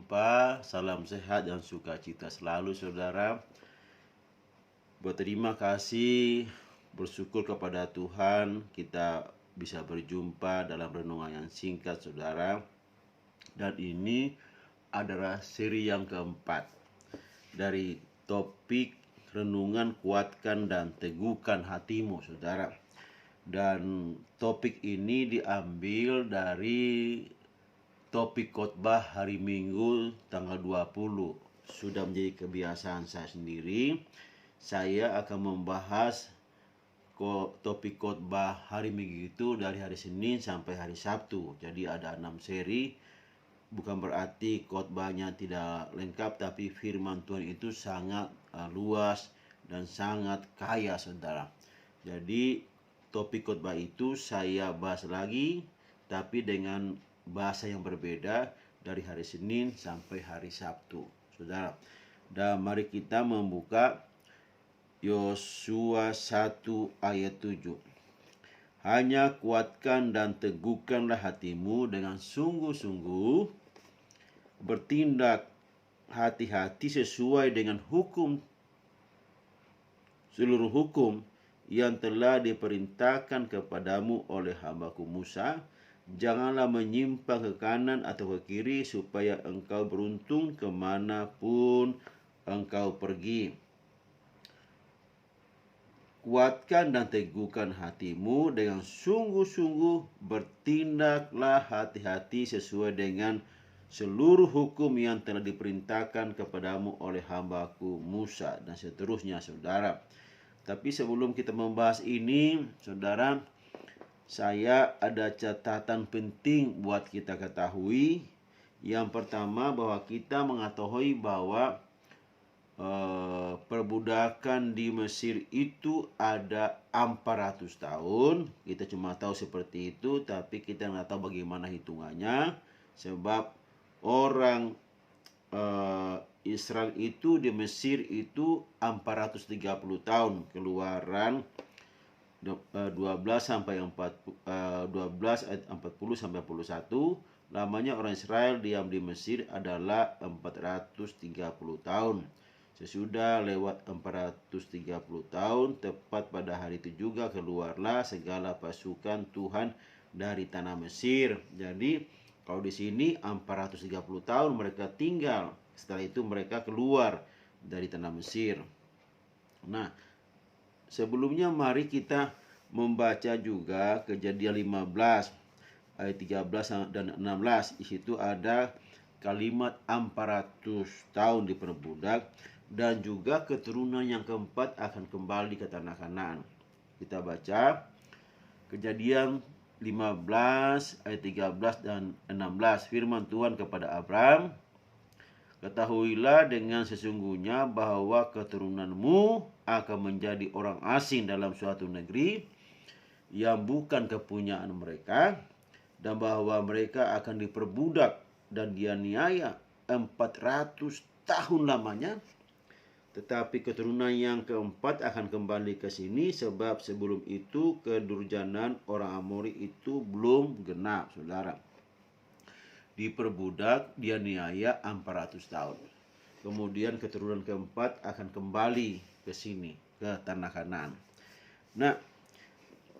jumpa, salam sehat dan sukacita selalu saudara. Berterima kasih, bersyukur kepada Tuhan kita bisa berjumpa dalam renungan yang singkat saudara. Dan ini adalah seri yang keempat dari topik renungan kuatkan dan teguhkan hatimu saudara. Dan topik ini diambil dari topik khotbah hari Minggu tanggal 20. Sudah menjadi kebiasaan saya sendiri. Saya akan membahas topik khotbah hari Minggu itu dari hari Senin sampai hari Sabtu. Jadi ada 6 seri. Bukan berarti khotbahnya tidak lengkap, tapi firman Tuhan itu sangat luas dan sangat kaya saudara. Jadi topik khotbah itu saya bahas lagi, tapi dengan bahasa yang berbeda dari hari Senin sampai hari Sabtu saudara. Dan mari kita membuka Yosua 1 ayat 7. Hanya kuatkan dan teguhkanlah hatimu dengan sungguh-sungguh, bertindak hati-hati sesuai dengan seluruh hukum yang telah diperintahkan kepadamu oleh hambaku Musa. Janganlah menyimpang ke kanan atau ke kiri, supaya engkau beruntung kemanapun engkau pergi. Kuatkan dan teguhkan hatimu dengan sungguh-sungguh, bertindaklah hati-hati sesuai dengan seluruh hukum yang telah diperintahkan kepadamu oleh hambaku Musa, dan seterusnya saudara. Tapi sebelum kita membahas ini saudara, saya ada catatan penting buat kita ketahui. Yang pertama, bahwa kita mengetahui bahwa perbudakan di Mesir itu ada 400 tahun. Kita cuma tahu seperti itu, tapi kita nggak tahu bagaimana hitungannya. Sebab orang Israel itu di Mesir itu 430 tahun. Keluaran 12 sampai 12 ayat 40 sampai 41. Lamanya orang Israel diam di Mesir adalah 430 tahun. Sesudah lewat 430 tahun, tepat pada hari itu juga keluarlah segala pasukan Tuhan dari tanah Mesir. Jadi kalau di sini 430 tahun mereka tinggal. Setelah itu mereka keluar dari tanah Mesir. Nah, sebelumnya mari kita membaca juga Kejadian 15 ayat 13 dan 16. Di situ ada kalimat 400 tahun diperbudak, dan juga keturunan yang keempat akan kembali ke tanah Kanaan. Kita baca Kejadian 15 ayat 13 dan 16. Firman Tuhan kepada Abraham, ketahuilah dengan sesungguhnya bahwa keturunanmu akan menjadi orang asing dalam suatu negeri yang bukan kepunyaan mereka, dan bahwa mereka akan diperbudak dan dianiaya 400 tahun lamanya. Tetapi keturunan yang keempat akan kembali ke sini, sebab sebelum itu kedurjanan orang Amori itu belum genap saudara. Diperbudak, dianiaya 400 tahun. Kemudian keturunan keempat akan kembali ke sini, ke tanah Kanaan. Nah,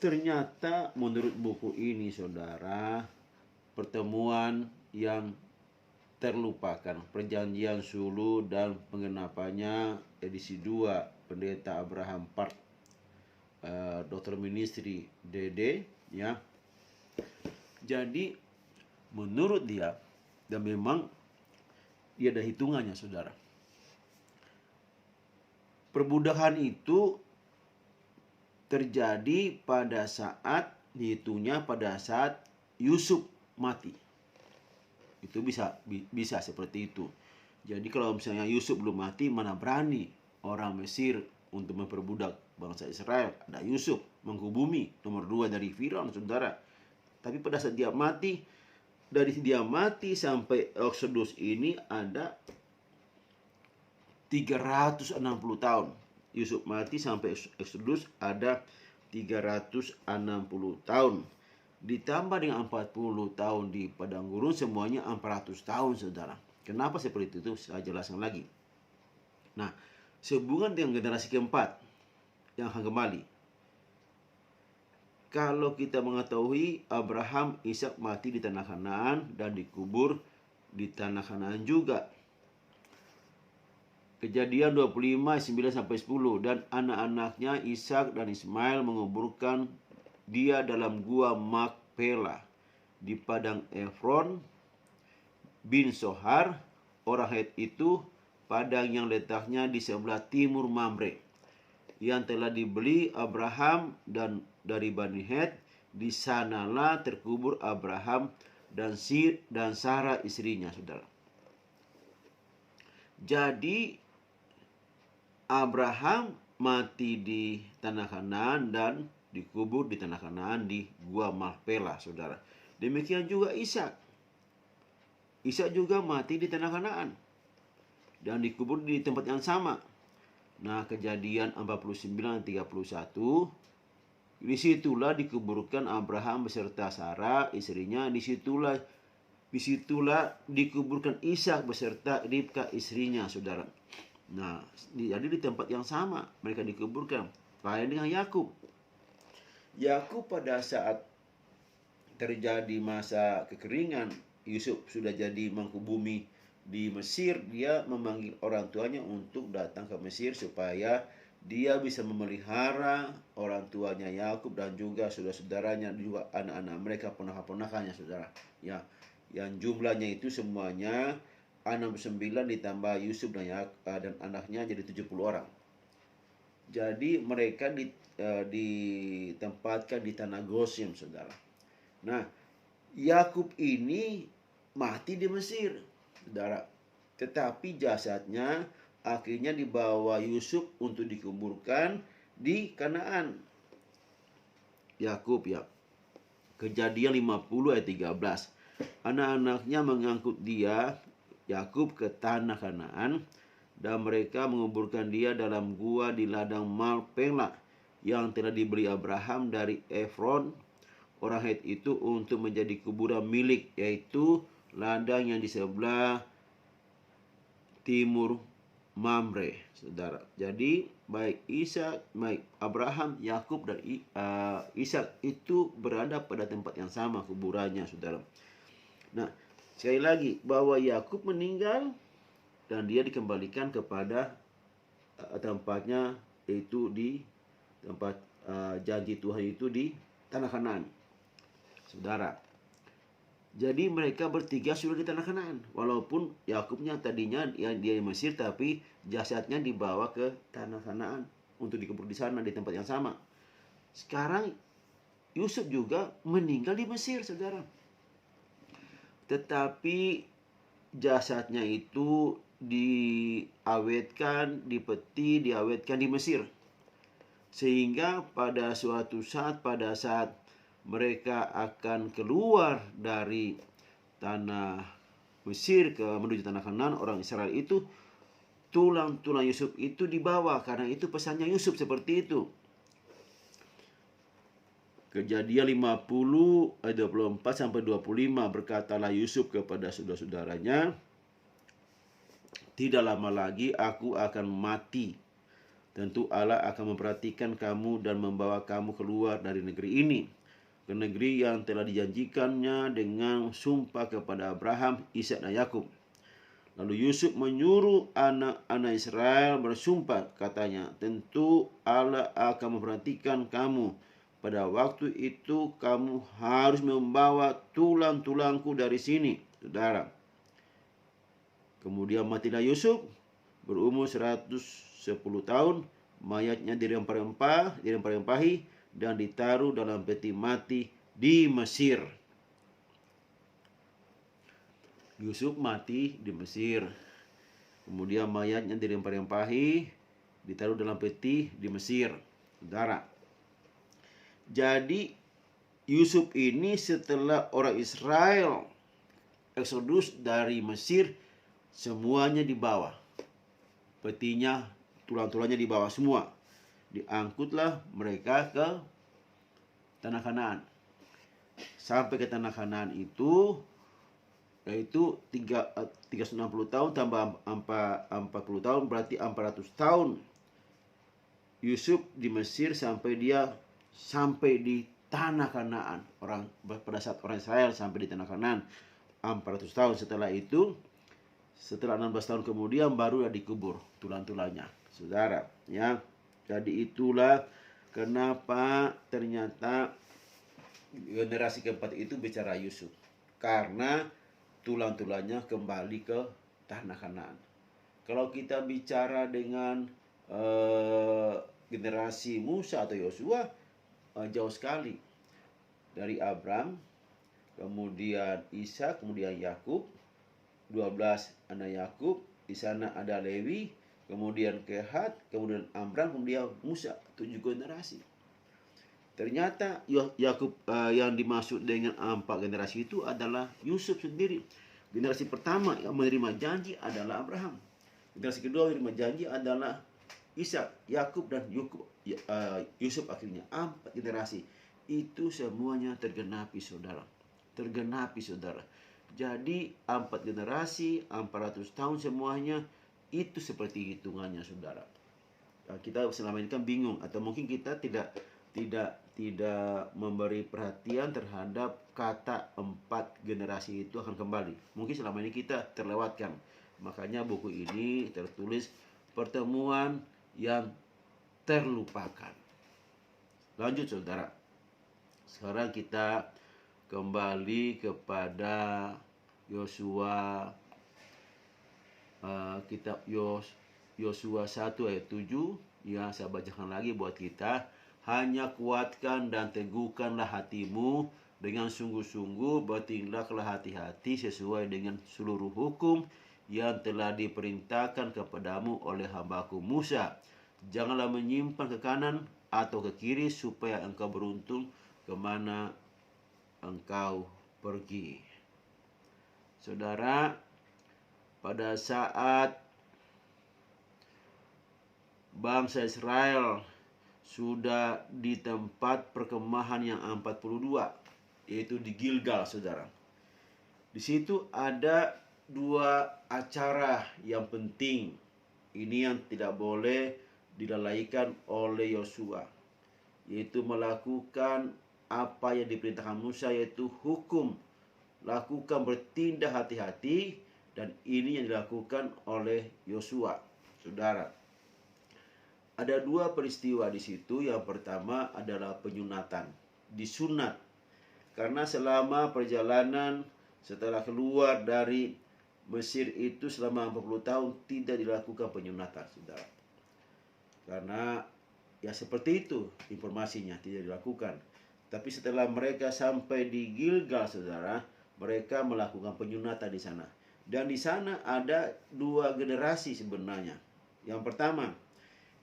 ternyata menurut buku ini saudara, pertemuan yang terlupakan, perjanjian Sulu dan penggenapannya edisi 2, Pendeta Abraham Part, Dr. Ministry DD ya. Jadi menurut dia, dan memang dia ada hitungannya saudara, perbudakan itu terjadi pada saat, dihitungnya pada saat Yusuf mati. Itu bisa seperti itu. Jadi kalau misalnya Yusuf belum mati, mana berani orang Mesir untuk memperbudak bangsa Israel. Ada Yusuf menghubungi nomor 2 dari Firaun saudara. Tapi pada saat dia mati, dari dia mati sampai Exodus ini ada 360 tahun. Yusuf mati sampai Exodus ada 360 tahun. Ditambah dengan 40 tahun di padang gurun, semuanya 400 tahun saudara. Kenapa seperti itu? Saya jelaskan lagi. Nah, sehubungan dengan generasi keempat yang akan kembali. Kalau kita mengetahui Abraham, Ishak mati di tanah Kanaan dan dikubur di tanah Kanaan juga. Kejadian 25, 9-10. Dan anak-anaknya Ishak dan Ismail menguburkan dia dalam gua Makpela di padang Efron bin Sohar, orang Het itu, padang yang letaknya di sebelah timur Mamre, yang telah dibeli Abraham dan dari Bani Het. Di sanalah terkubur Abraham dan Sarah istrinya, saudara. Jadi Abraham mati di tanah Kanaan dan dikubur di tanah Kanaan di gua Makpela, saudara. Demikian juga Ishak. Ishak juga mati di tanah Kanaan dan dikubur di tempat yang sama. Nah, Kejadian 49-31, disitulah dikuburkan Abraham beserta Sarah istrinya. Disitulah dikuburkan Ishak beserta Ribka istrinya, saudara. Nah, jadi di tempat yang sama mereka dikuburkan. Lain dengan Yakub. Yakub pada saat terjadi masa kekeringan, Yusuf sudah jadi mangku bumi di Mesir, dia memanggil orang tuanya untuk datang ke Mesir supaya dia bisa memelihara orang tuanya Yakub dan juga saudara-saudaranya, juga anak-anak mereka, ponakan-ponakannya, saudara. Ya, yang jumlahnya itu semuanya 69 ditambah Yusuf dan anaknya jadi 70 orang. Jadi mereka ditempatkan di tanah Gosim, saudara. Nah, Yakub ini mati di Mesir, saudara. Tetapi jasadnya akhirnya dibawa Yusuf untuk dikuburkan di Kanaan. Yakub, ya. Kejadian 50 ayat 13. Anak-anaknya mengangkut dia, Yakub, ke tanah Kanaan, dan mereka menguburkan dia dalam gua di ladang Makpela yang telah dibeli Abraham dari Efron, orang Het itu, untuk menjadi kuburan milik, yaitu ladang yang di sebelah timur Mamre, saudara. Jadi baik Abraham, Yakub dan Ishak itu berada pada tempat yang sama kuburannya, saudara. Nah, sekali lagi bahwa Yakub meninggal dan dia dikembalikan kepada tempatnya, yaitu di tempat janji Tuhan itu di tanah Kanaan, saudara. Jadi mereka bertiga sudah di tanah Kanaan. Walaupun Yakubnya tadinya dia di Mesir, tapi jasadnya dibawa ke tanah Kanaan untuk dikubur di sana di tempat yang sama. Sekarang Yusuf juga meninggal di Mesir, saudara. Tetapi jasadnya itu diawetkan, diawetkan di Mesir. Sehingga pada suatu saat, pada saat mereka akan keluar dari tanah Mesir menuju tanah Kanaan, orang Israel itu, tulang-tulang Yusuf itu dibawa, karena itu pesannya Yusuf seperti itu. Kejadian 50 ayat 24-25, berkatalah Yusuf kepada saudara-saudaranya, tidak lama lagi aku akan mati. Tentu Allah akan memperhatikan kamu dan membawa kamu keluar dari negeri ini, ke negeri yang telah dijanjikannya dengan sumpah kepada Abraham, Ishak dan Yakub. Lalu Yusuf menyuruh anak-anak Israel bersumpah, katanya, tentu Allah akan memperhatikan kamu. Pada waktu itu kamu harus membawa tulang-tulangku dari sini, saudara. Kemudian matilah Yusuf, berumur 110 tahun, mayatnya dirempah-rempahi dan ditaruh dalam peti mati di Mesir. Yusuf mati di Mesir. Kemudian mayatnya dirempah-rempahi, ditaruh dalam peti di Mesir, saudara. Jadi Yusuf ini setelah orang Israel eksodus dari Mesir, semuanya dibawa. Petinya, tulang-tulangnya dibawa semua. Diangkutlah mereka ke tanah Kanaan. Sampai ke tanah Kanaan itu, yaitu 360 tahun tambah 40 tahun berarti 400 tahun Yusuf di Mesir sampai di tanah Kanaan. Pada saat orang Israel sampai di tanah Kanaan 400 tahun. Setelah itu, setelah 16 tahun kemudian baru dikubur tulang-tulangnya, saudara. Ya, jadi itulah kenapa ternyata generasi keempat itu bicara Yusuf, karena tulang-tulangnya kembali ke tanah Kanaan. Kalau kita bicara dengan generasi Musa atau Yosua, jauh sekali. Dari Abram, kemudian Ishak, kemudian Yakub, 12 anak Yakub, di sana ada Lewi, kemudian Kehat, kemudian Amram, kemudian Musa, 7 generasi. Ternyata Yakub yang dimaksud dengan 4 generasi itu adalah Yusuf sendiri. Generasi pertama yang menerima janji adalah Abraham. Generasi kedua yang menerima janji adalah Ishak, Yakub, dan Yusuf. Akhirnya 4 generasi itu semuanya tergenapi, saudara. Tergenapi, saudara. Jadi 4 generasi, 400 tahun semuanya itu seperti hitungannya, saudara. Kita selama ini kan bingung, atau mungkin kita tidak memberi perhatian terhadap kata 4 generasi itu akan kembali. Mungkin selama ini kita terlewatkan. Makanya buku ini tertulis pertemuan yang terlupakan. Lanjut, saudara. Sekarang kita kembali kepada Yosua, kitab Yosua 1 ayat 7. Ya, saya bacakan lagi buat kita. Hanya kuatkan dan teguhkanlah hatimu dengan sungguh-sungguh, bertindaklah hati-hati sesuai dengan seluruh hukum yang telah diperintahkan kepadamu oleh hambaku Musa. Janganlah menyimpan ke kanan atau ke kiri, supaya engkau beruntung kemana engkau pergi. Saudara, pada saat bangsa Israel sudah di tempat perkemahan yang 42, yaitu di Gilgal, saudara. Di situ ada 2 acara yang penting. Ini yang tidak boleh dilalaikan oleh Yosua, yaitu melakukan apa yang diperintahkan Musa, yaitu hukum. Lakukan, bertindak hati-hati, dan ini yang dilakukan oleh Yosua, saudara. Ada 2 peristiwa di situ. Yang pertama adalah penyunatan, disunat. Karena selama perjalanan setelah keluar dari Mesir itu selama 40 tahun tidak dilakukan penyunatan, saudara. Karena ya seperti itu informasinya, tidak dilakukan. Tapi setelah mereka sampai di Gilgal, saudara, mereka melakukan penyunatan di sana. Dan di sana ada 2 generasi sebenarnya. Yang pertama,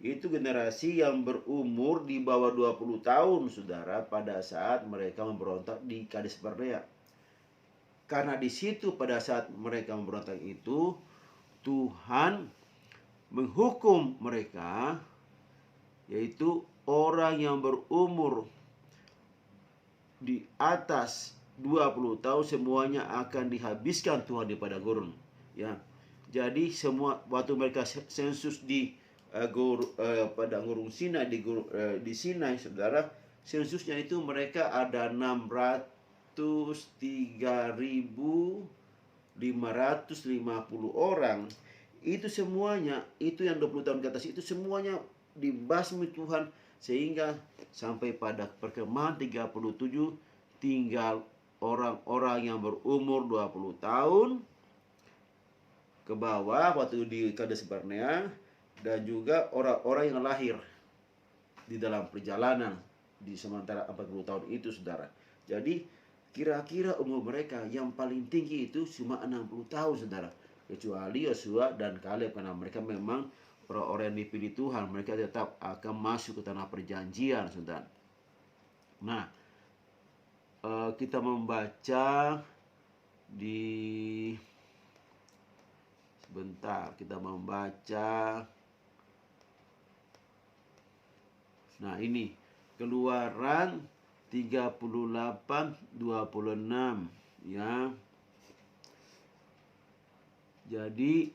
itu generasi yang berumur di bawah 20 tahun, saudara, pada saat mereka memberontak di Kades Barnea. Karena di situ pada saat mereka memberontak itu, Tuhan menghukum mereka, yaitu orang yang berumur di atas 20 tahun semuanya akan dihabiskan Tuhan di padang gurun. Ya. Jadi semua waktu mereka sensus di padang gurun Sinai, di Sinai, saudara, sensusnya itu mereka ada 603.550 orang. Itu semuanya, itu yang 20 tahun ke atas itu semuanya dibasmi Tuhan, sehingga sampai pada perkemahan 37 tinggal orang-orang yang berumur 20 tahun ke bawah waktu di Kades Barnea, dan juga orang-orang yang lahir di dalam perjalanan di sementara 40 tahun itu, saudara. Jadi kira-kira umur mereka yang paling tinggi itu cuma 60 tahun, saudara. Kecuali Yosua dan Kaleb, karena mereka memang orang-orang yang dipilih Tuhan, mereka tetap akan masuk ke tanah perjanjian, saudara. Nah, kita membaca di sebentar, kita membaca. Nah, ini Keluaran 38:26, ya. Jadi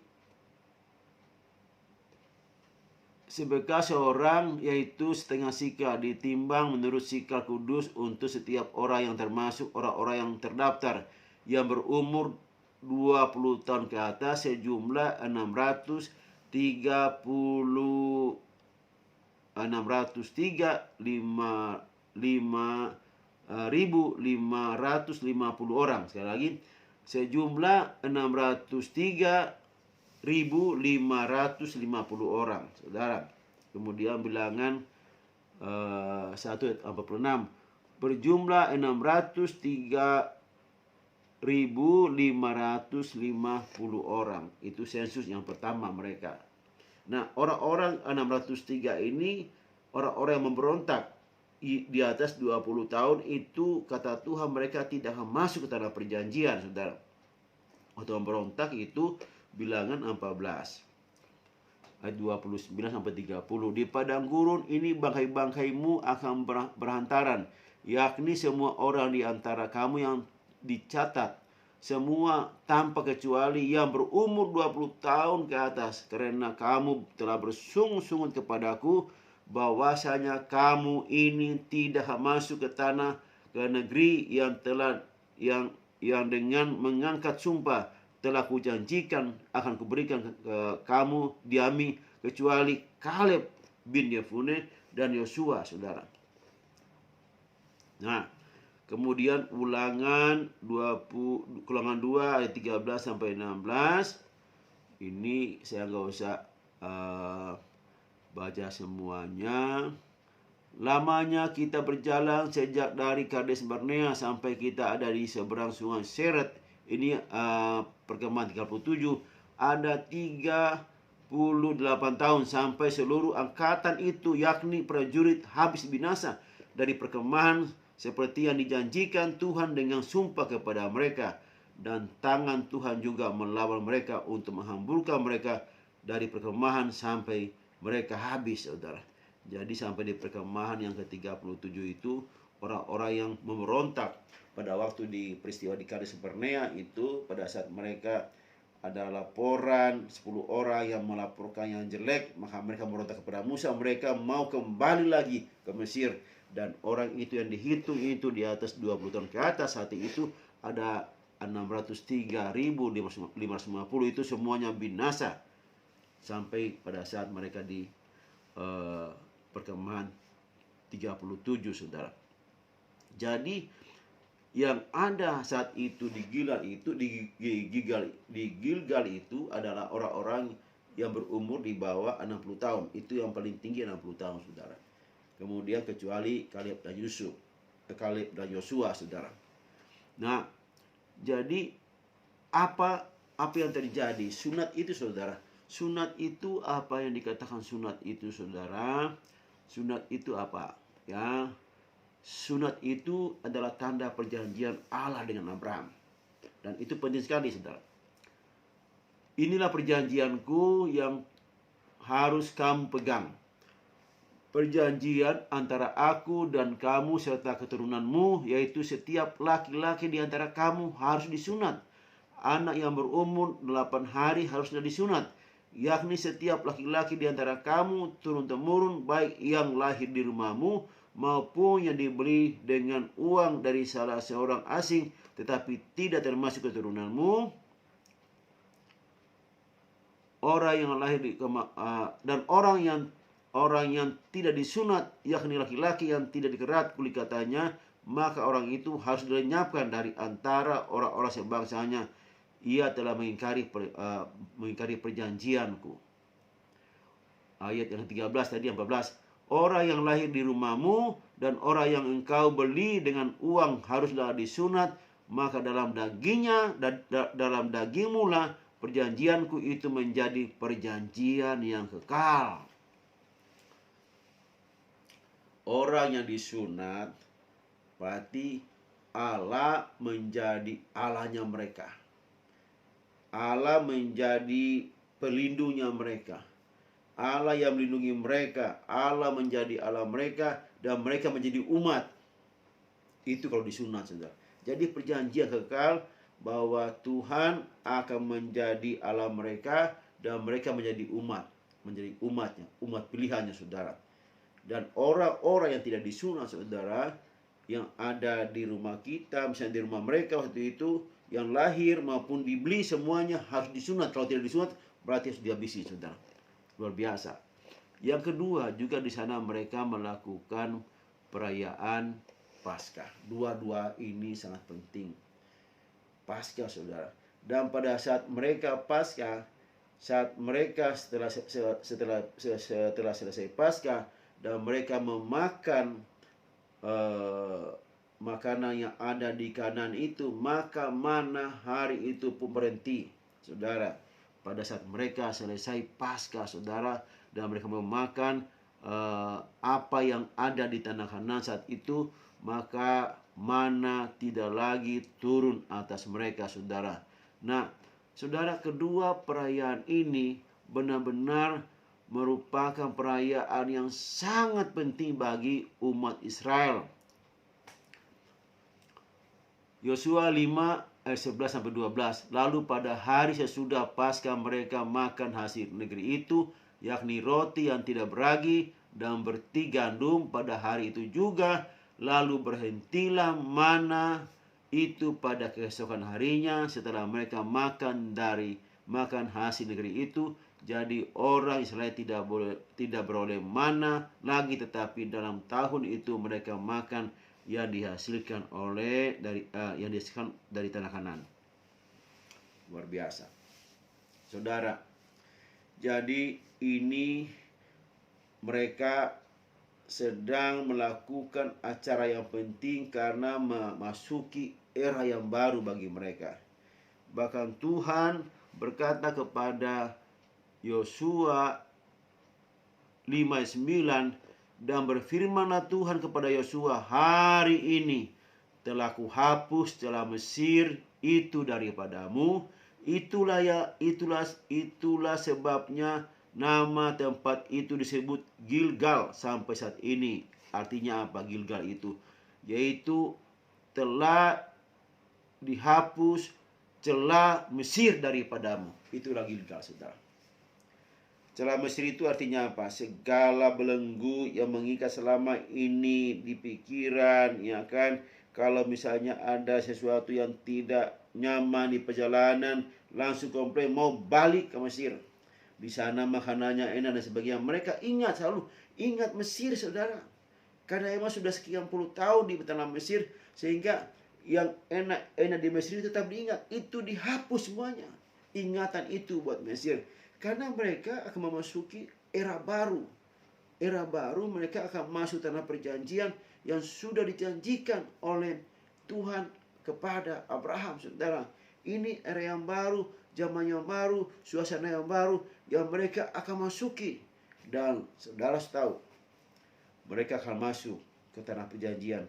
sebekal seorang yaitu setengah sikal ditimbang menurut sikal kudus untuk setiap orang yang termasuk orang-orang yang terdaftar yang berumur 20 tahun ke atas sejumlah 603.550 orang. Sekali lagi, sejumlah 603.550 orang, saudara. Kemudian bilangan 1:46 berjumlah 603.550 orang. Itu sensus yang pertama mereka. Nah, orang-orang 603 ini orang-orang yang memberontak di atas 20 tahun itu, kata Tuhan, mereka tidak akan masuk ke tanah perjanjian, saudara. Atau memberontak itu bilangan 14 ayat 29-30. Di padang gurun ini bangkai-bangkaimu akan berhantaran, yakni semua orang di antara kamu yang dicatat, semua tanpa kecuali yang berumur 20 tahun ke atas, karena kamu telah bersungut-sungut kepadaku bahwasanya kamu ini tidak masuk ke negeri yang telah yang dengan mengangkat sumpah telah kujanjikan akan kuberikan ke kamu diami, kecuali Kaleb bin Yefune dan Yosua, saudara. Nah, kemudian Ulangan 2 ayat 13-16. Ini saya nggak usah baca semuanya. Lamanya kita berjalan sejak dari Kades Barnea sampai kita ada di seberang sungai Seret. Ini perkemahan 37. Ada 38 tahun sampai seluruh angkatan itu, yakni prajurit, habis binasa dari perkemahan seperti yang dijanjikan Tuhan dengan sumpah kepada mereka. Dan tangan Tuhan juga melawan mereka untuk menghamburkan mereka dari perkemahan sampai mereka habis, saudara. Jadi sampai di perkemahan yang ke-37 itu, orang-orang yang memberontak pada waktu di peristiwa di Kades Barnea itu, pada saat mereka ada laporan 10 orang yang melaporkan yang jelek, maka mereka memberontak kepada Musa. Mereka mau kembali lagi ke Mesir. Dan orang itu yang dihitung itu di atas 20 tahun ke atas, saat itu ada 603.550, itu semuanya binasa sampai pada saat mereka di perkemahan 37, saudara. Jadi yang ada saat itu di Gilgal itu adalah orang-orang yang berumur di bawah 60 tahun. Itu yang paling tinggi 60 tahun, saudara. Kemudian kecuali Kaleb dan Yosua, saudara. Nah, jadi apa yang terjadi? Sunat itu, saudara. Sunat itu apa yang dikatakan sunat itu, saudara? Sunat itu apa? Ya, sunat itu adalah tanda perjanjian Allah dengan Abraham. Dan itu penting sekali, saudara. Inilah perjanjianku yang harus kamu pegang. Perjanjian antara aku dan kamu serta keturunanmu, yaitu setiap laki-laki di antara kamu harus disunat. Anak yang berumur 8 hari harusnya disunat, yakni setiap laki-laki di antara kamu turun-temurun, baik yang lahir di rumahmu maupun yang dibeli dengan uang dari salah seorang asing, tetapi tidak termasuk keturunanmu. Orang yang lahir dan orang yang tidak disunat, yakni laki-laki yang tidak dikerat kulit katanya, maka orang itu harus dilenyapkan dari antara orang-orang sebangsanya. Ia telah mengingkari perjanjianku. Ayat yang 13 tadi, yang 14. Orang yang lahir di rumahmu dan orang yang engkau beli dengan uang haruslah disunat, maka dalam dagingmu lah perjanjianku itu menjadi perjanjian yang kekal. Orang yang disunat berarti Allah menjadi Allahnya mereka. Allah menjadi pelindungnya mereka. Allah yang melindungi mereka. Allah menjadi Allah mereka dan mereka menjadi umat. Itu kalau disunat, saudara. Jadi perjanjian kekal bahwa Tuhan akan menjadi Allah mereka dan mereka menjadi umatnya, umat pilihannya, saudara. Dan orang-orang yang tidak disunat, saudara, yang ada di rumah kita, misalnya di rumah mereka waktu itu, yang lahir maupun dibeli, semuanya harus disunat. Kalau tidak disunat berarti harus dihabisi, saudara. Luar biasa. Yang kedua, juga di sana mereka melakukan perayaan Paskah. Dua-dua ini sangat penting. Paskah, saudara. Dan pada saat mereka Paskah, saat mereka setelah selesai Paskah dan mereka memakan makanan yang ada di kanan itu, maka mana hari itu pun berhenti, saudara. Pada saat mereka selesai Paskah, saudara, dan mereka memakan apa yang ada di tanah Kanaan saat itu, maka mana tidak lagi turun atas mereka, saudara. Nah, saudara, kedua perayaan ini benar-benar merupakan perayaan yang sangat penting bagi umat Israel. Yosua 5 ayat 11-12. Lalu pada hari sesudah Paskah mereka makan hasil negeri itu, yakni roti yang tidak beragi dan berti gandum pada hari itu juga. Lalu berhentilah mana itu pada keesokan harinya setelah mereka makan hasil negeri itu. Jadi orang Israel tidak beroleh mana lagi, tetapi dalam tahun itu mereka makan yang dihasilkan dari tanah Kanaan. Luar biasa, saudara. Jadi ini mereka sedang melakukan acara yang penting karena memasuki era yang baru bagi mereka. Bahkan Tuhan berkata kepada Yosua 5:9, dan berfirmanlah Tuhan kepada Yosua, hari ini telah kuhapus celah Mesir itu daripadamu. Itulah sebabnya nama tempat itu disebut Gilgal sampai saat ini. Artinya apa Gilgal itu? Yaitu telah dihapus celah Mesir daripadamu. Itulah Gilgal, saudara. Celah Mesir itu artinya apa? Segala belenggu yang mengikat selama ini di pikiran, ya kan? Kalau misalnya ada sesuatu yang tidak nyaman di perjalanan, langsung komplain mau balik ke Mesir. Di sana makanannya enak dan sebagainya. Mereka selalu ingat Mesir, saudara. Karena emang sudah sekian puluh tahun di tanah Mesir, sehingga yang enak di Mesir itu tetap diingat. Itu dihapus semuanya. Ingatan itu buat Mesir. Karena mereka akan memasuki era baru. Era baru, mereka akan masuk tanah perjanjian yang sudah dijanjikan oleh Tuhan kepada Abraham, saudara. Ini era yang baru, zaman yang baru, suasana yang baru yang mereka akan masuki. Dan saudara tahu, mereka akan masuk ke tanah perjanjian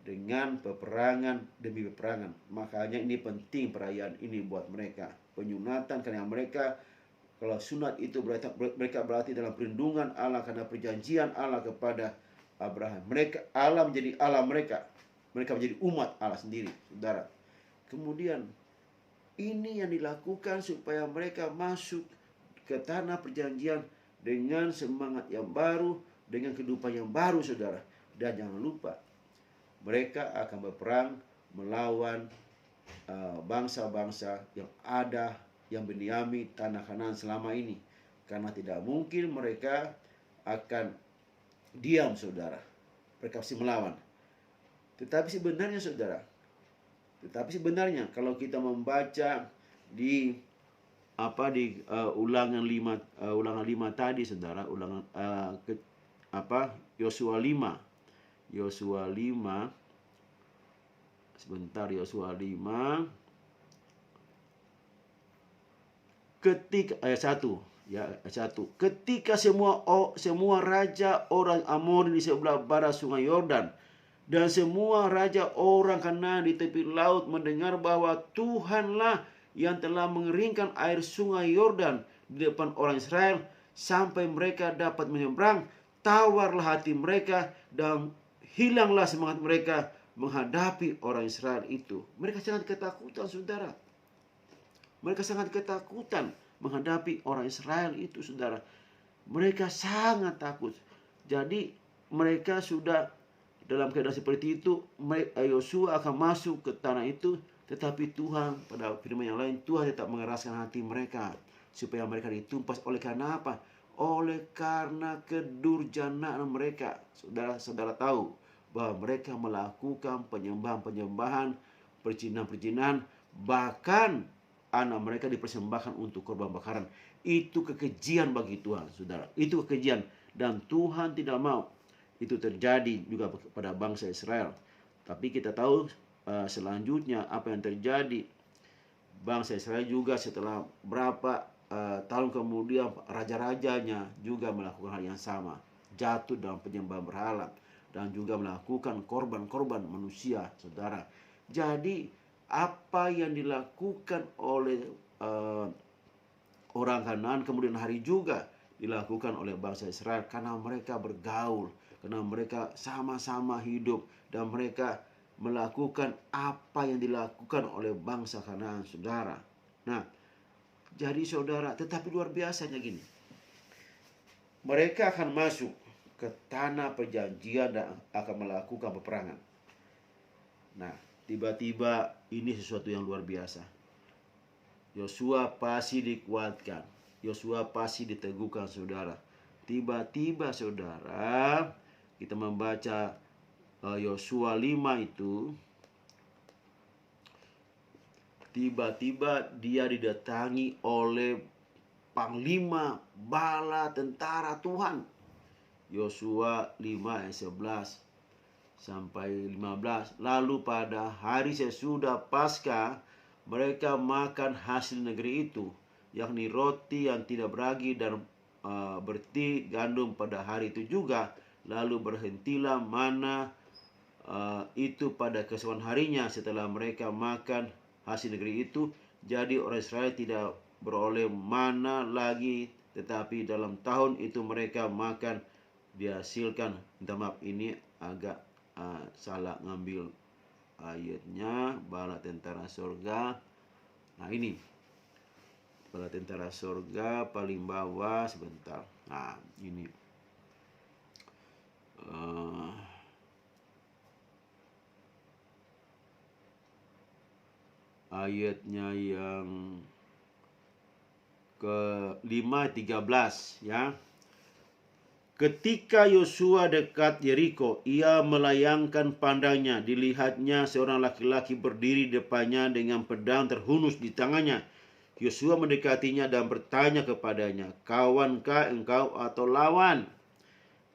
dengan peperangan demi peperangan. Makanya ini penting perayaan ini buat mereka. Penyunatan, karena mereka, kalau sunat itu mereka berarti dalam perlindungan Allah karena perjanjian Allah kepada Abraham. Allah menjadi Allah mereka. Mereka menjadi umat Allah sendiri, saudara. Kemudian ini yang dilakukan supaya mereka masuk ke tanah perjanjian dengan semangat yang baru, dengan kehidupan yang baru, saudara. Dan jangan lupa, mereka akan berperang melawan bangsa-bangsa yang ada yang mendiami tanah Kanaan selama ini. Karena tidak mungkin mereka akan diam, saudara. Mereka pasti melawan. Tetapi sebenarnya kalau kita membaca di ulangan 5 tadi, saudara, Yosua 5 ketika ayat 1, ketika semua raja orang Amori di sebelah barat sungai Yordan dan semua raja orang Kanaan di tepi laut mendengar bahwa Tuhanlah yang telah mengeringkan air sungai Yordan di depan orang Israel sampai mereka dapat menyeberang, tawarlah hati mereka dan hilanglah semangat mereka menghadapi orang Israel itu. Mereka sangat ketakutan, saudara. Mereka sangat ketakutan menghadapi orang Israel itu, saudara. Mereka sangat takut. Jadi mereka sudah dalam keadaan seperti itu. Yosua akan masuk ke tanah itu, tetapi Tuhan pada firman yang lain, Tuhan tetap mengeraskan hati mereka supaya mereka ditumpas. Oleh karena apa? Oleh karena kedurjanaan mereka. Saudara tahu bahwa mereka melakukan penyembahan-penyembahan, percinan-percinan, bahkan anak mereka dipersembahkan untuk korban bakaran. Itu kekejian bagi Tuhan, saudara. Itu kekejian, dan Tuhan tidak mau itu terjadi juga pada bangsa Israel. Tapi kita tahu selanjutnya apa yang terjadi. Bangsa Israel juga setelah berapa tahun kemudian, raja-rajanya juga melakukan hal yang sama, jatuh dalam penyembahan berhala dan juga melakukan korban-korban manusia, saudara. Jadi apa yang dilakukan oleh orang Kanaan kemudian hari juga dilakukan oleh bangsa Israel, karena mereka bergaul, karena mereka sama-sama hidup, dan mereka melakukan apa yang dilakukan oleh bangsa Kanaan, saudara. Nah, jadi saudara, tetapi luar biasanya gini, mereka akan masuk ke tanah perjanjian dan akan melakukan peperangan. Nah, tiba-tiba ini sesuatu yang luar biasa. Yosua pasti dikuatkan, Yosua pasti diteguhkan, saudara. Tiba-tiba, saudara, kita membaca Yosua 5 itu, tiba-tiba dia didatangi oleh panglima bala tentara Tuhan. Yosua 5 ayat 11 sampai 15. Lalu pada hari sesudah Paskah, mereka makan hasil negeri itu, yakni roti yang tidak beragi dan berti gandum pada hari itu juga. Lalu berhentilah mana itu pada keesokan harinya setelah mereka makan hasil negeri itu. Jadi orang Israel tidak beroleh mana lagi, tetapi dalam tahun itu mereka makan dihasilkan. Minta maaf, ini agak salah ngambil ayatnya. Bala tentara sorga. Nah, ini bala tentara sorga paling bawah, sebentar. Nah, ini ayatnya yang ke-5:13 ya. Ketika Yosua dekat Yeriko, ia melayangkan pandangnya, dilihatnya seorang laki-laki berdiri di depannya dengan pedang terhunus di tangannya. Yosua mendekatinya dan bertanya kepadanya, "Kawankah engkau atau lawan?"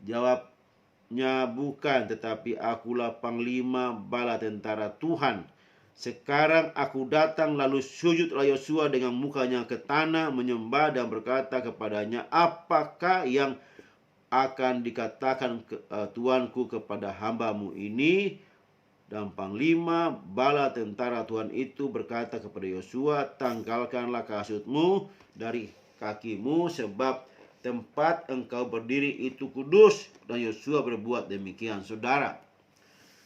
Jawabnya, "Bukan, tetapi akulah panglima bala tentara Tuhan. Sekarang aku datang." Lalu sujudlah Yosua dengan mukanya ke tanah, menyembah dan berkata kepadanya, "Apakah yang akan dikatakan Tuanku kepada hambamu ini?" Dan panglima bala tentara Tuhan itu berkata kepada Yosua, "Tanggalkanlah kasutmu dari kakimu, sebab tempat engkau berdiri itu kudus." Dan Yosua berbuat demikian, saudara.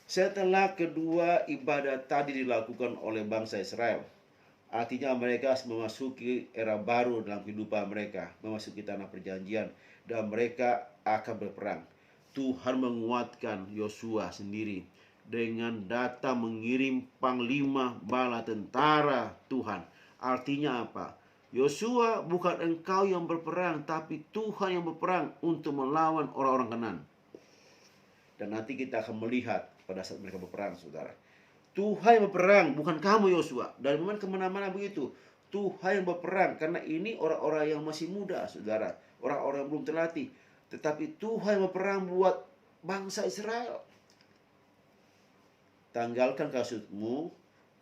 Setelah kedua ibadat tadi dilakukan oleh bangsa Israel, artinya mereka memasuki era baru dalam kehidupan mereka, memasuki tanah perjanjian, dan mereka akan berperang. Tuhan menguatkan Yosua sendiri dengan datang mengirim panglima bala tentara Tuhan. Artinya apa? Yosua, bukan engkau yang berperang, tapi Tuhan yang berperang untuk melawan orang-orang Kanaan. Dan nanti kita akan melihat pada saat mereka berperang, saudara, Tuhan yang berperang, bukan kamu, Yosua. Dan memang kemana-mana begitu, Tuhan yang berperang, karena ini orang-orang yang masih muda, saudara, orang-orang yang belum terlatih. Tetapi Tuhan yang berperang buat bangsa Israel. Tanggalkan kasutmu,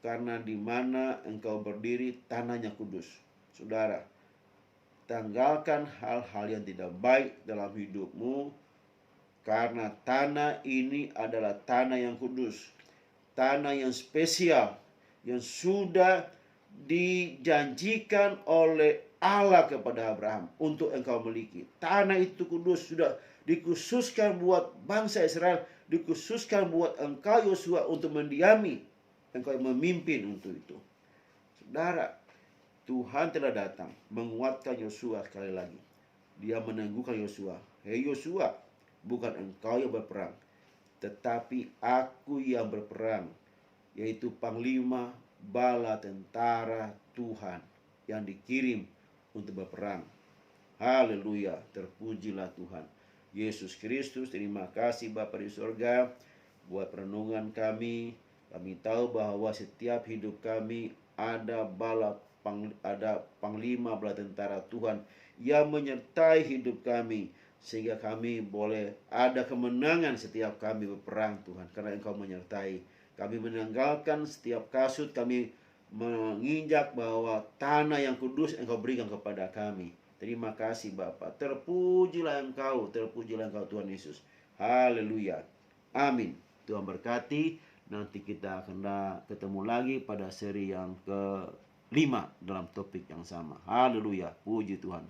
karena di mana engkau berdiri tanahnya kudus. Saudara, tanggalkan hal-hal yang tidak baik dalam hidupmu, karena tanah ini adalah tanah yang kudus, tanah yang spesial, yang sudah dijanjikan oleh Allah kepada Abraham untuk engkau miliki. Tanah itu kudus, sudah dikhususkan buat bangsa Israel, dikhususkan buat engkau Yosua untuk mendiami, engkau yang memimpin untuk itu. Saudara, Tuhan telah datang menguatkan Yosua sekali lagi. Dia meneguhkan Yosua. Hei Yosua, bukan engkau yang berperang, tetapi aku yang berperang, yaitu panglima bala tentara Tuhan yang dikirim untuk berperang. Haleluya, terpujilah Tuhan Yesus Kristus. Terima kasih Bapa di surga buat renungan kami. Kami tahu bahwa setiap hidup kami ada panglima bala tentara Tuhan yang menyertai hidup kami, sehingga kami boleh ada kemenangan setiap kami berperang Tuhan, karena Engkau menyertai kami. Meninggalkan setiap kasut, kami menginjak bahwa tanah yang kudus Engkau berikan kepada kami. Terima kasih Bapa. Terpujilah Engkau Tuhan Yesus. Haleluya. Amin. Tuhan berkati. Nanti kita akan ketemu lagi pada seri yang ke-5 dalam topik yang sama. Haleluya. Puji Tuhan.